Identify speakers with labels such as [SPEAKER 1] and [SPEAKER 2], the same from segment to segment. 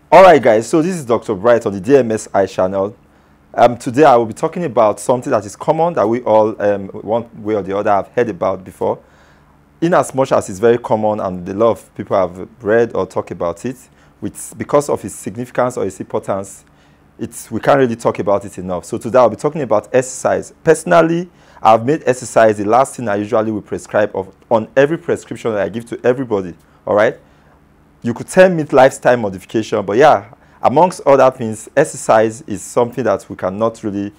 [SPEAKER 1] Alright guys, so this is Dr. Bryt on the DMSI channel. Today I will be talking about something that is common that we all, one way or the other, have heard about before. In as much as it's very common and a lot of people have read or talked about it, because of its significance or its importance, we can't really talk about it enough. So today I'll be talking about exercise. Personally, I've made exercise the last thing I usually will prescribe on every prescription that I give to everybody. Alright? You could tell me lifestyle modification, but yeah, amongst other things, exercise is something that we cannot really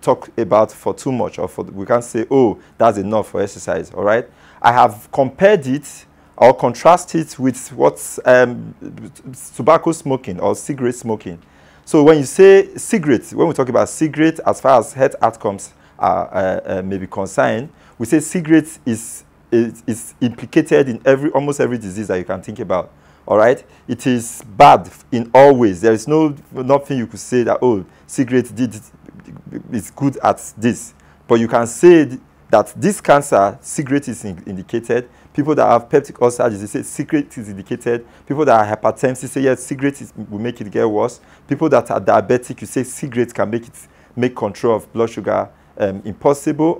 [SPEAKER 1] talk about for too much, or we can't say, oh, that's enough for exercise. All right, I have compared it or contrasted it with what's tobacco smoking or cigarette smoking. So when you say cigarettes, when we talk about cigarettes, as far as health outcomes are may be concerned, we say cigarettes is implicated in almost every disease that you can think about. All right, it is bad in all ways. There is nothing you could say that, oh, cigarette is good at this, but you can say that this cancer, cigarette is indicated. People that have peptic ulcer disease say cigarette is indicated. People that are hypertensive say yes, cigarette will make it get worse. People that are diabetic, you say cigarette can make control of blood sugar impossible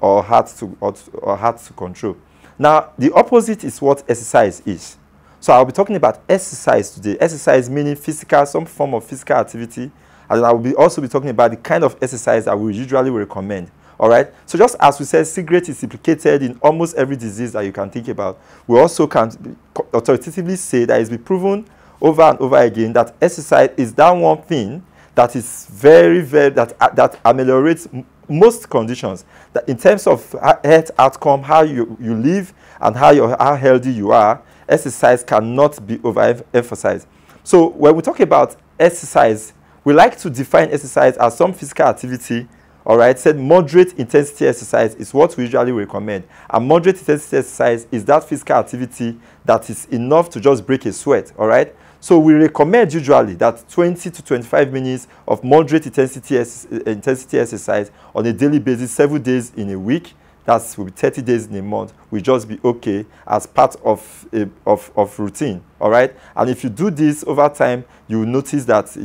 [SPEAKER 1] or hard to control. Now the opposite is what exercise is. So I'll be talking about exercise today. Exercise meaning physical, some form of physical activity. And I will also be talking about the kind of exercise that we usually recommend. All right. So just as we said, cigarette is implicated in almost every disease that you can think about. We also can authoritatively say that it's been proven over and over again that exercise is that one thing that is that ameliorates most conditions. That in terms of health outcome, how you live and how healthy you are, exercise cannot be overemphasized. So when we talk about exercise, we like to define exercise as some physical activity. All right, said moderate intensity exercise is what we usually recommend. And moderate intensity exercise is that physical activity that is enough to just break a sweat. All right, so we recommend usually that 20 to 25 minutes of moderate intensity exercise on a daily basis, 7 days in a week. That will be 30 days in a month, will just be okay as part of routine. All right, and if you do this over time, you will notice that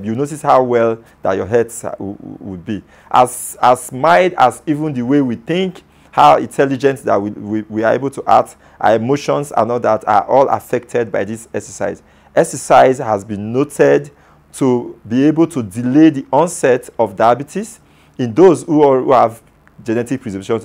[SPEAKER 1] you notice how well that your health would be. As mild as even the way we think, how intelligent that we are able to act, our emotions and all that are all affected by this exercise. Exercise has been noted to be able to delay the onset of diabetes in those who have genetic predisposition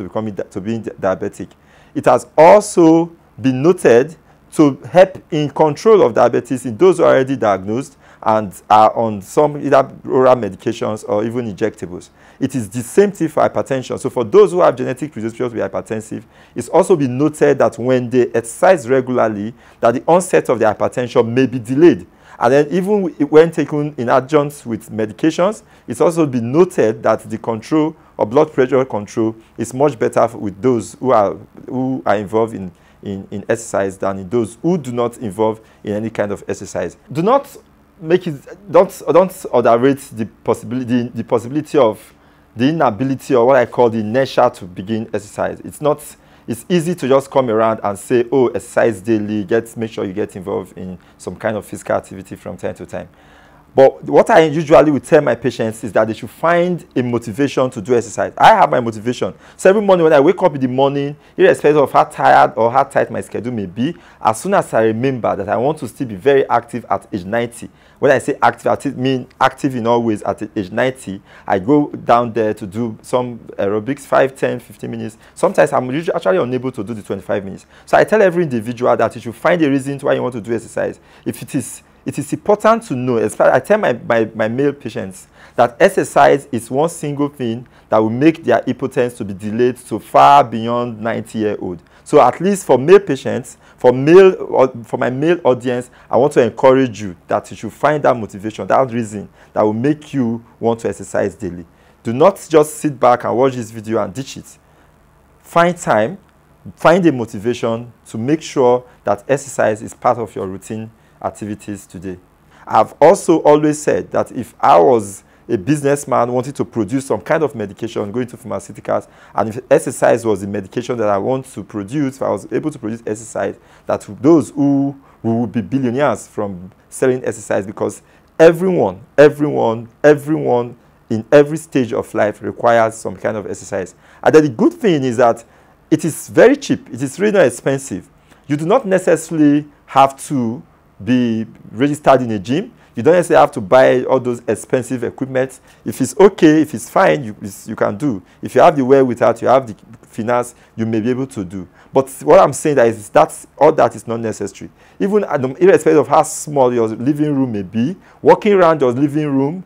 [SPEAKER 1] to being diabetic. It has also been noted to help in control of diabetes in those who are already diagnosed and are on some either oral medications or even injectables. It is the same thing for hypertension. So for those who have genetic predisposition to be hypertensive, it's also been noted that when they exercise regularly, that the onset of the hypertension may be delayed. And then even when taken in adjunct with medications, it's also been noted that the control or blood pressure control is much better with those who are involved in exercise than in those who do not involve in any kind of exercise. Don't underrate the possibility of the inability or what I call the inertia to begin exercise. It's easy to just come around and say, oh, exercise daily, make sure you get involved in some kind of physical activity from time to time. But what I usually would tell my patients is that they should find a motivation to do exercise. I have my motivation. So every morning when I wake up in the morning, irrespective of how tired or how tight my schedule may be, as soon as I remember that I want to still be very active at age 90, when I say active, I mean active in all ways at age 90, I go down there to do some aerobics, 5, 10, 15 minutes. Sometimes I'm actually unable to do the 25 minutes. So I tell every individual that you should find a reason why you want to do exercise. It is important to know, I tell my male patients that exercise is one single thing that will make their impotence to be delayed to far beyond 90-year-old. So at least for male patients, for my male audience, I want to encourage you that you should find that motivation, that reason that will make you want to exercise daily. Do not just sit back and watch this video and ditch it. Find time, find a motivation to make sure that exercise is part of your routine activities today. I've also always said that if I was a businessman wanting to produce some kind of medication, going to pharmaceuticals, and if exercise was the medication that I want to produce, if I was able to produce exercise, that those who we will be billionaires from selling exercise, because everyone in every stage of life requires some kind of exercise. And then the good thing is that it is very cheap. It is really not expensive. You do not necessarily have to be registered in a gym. You don't necessarily have to buy all those expensive equipment. If it's okay, if it's fine, you can do. If you have the wherewithal, you have the finance, you may be able to do. But what I'm saying is that all that is not necessary. Even irrespective of how small your living room may be, walking around your living room,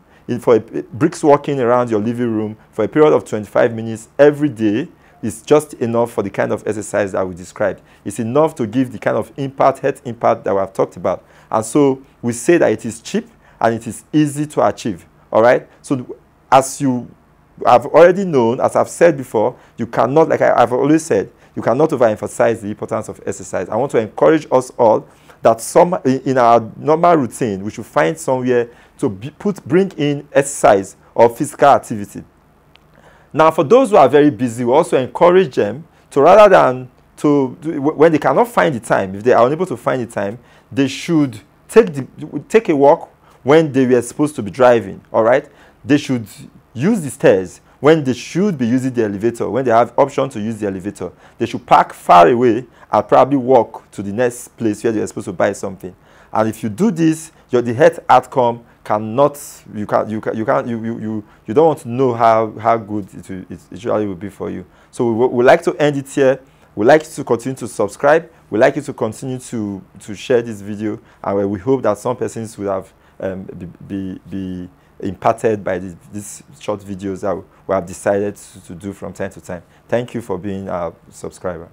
[SPEAKER 1] bricks walking around your living room for a period of 25 minutes every day is just enough for the kind of exercise that we described. It's enough to give the kind of health impact that we have talked about. And so we say that it is cheap and it is easy to achieve. All right? So as you have already known, as I've said before, you cannot, like I've always said, you cannot overemphasize the importance of exercise. I want to encourage us all that in our normal routine, we should find somewhere to bring in exercise or physical activity. Now, for those who are very busy, we also encourage them to, rather than when they cannot find the time, if they are unable to find the time, they should take a walk when they were supposed to be driving. All right, they should use the stairs when they should be using the elevator. When they have option to use the elevator, they should park far away and probably walk to the next place where they are supposed to buy something. And if you do this, the health outcome cannot. You don't want to know how good it usually will be for you. So we like to end it here. We like you to continue to subscribe. We like you to continue to share this video, and we hope that some persons will have be impacted by these short videos that we have decided to do from time to time. Thank you for being a subscriber.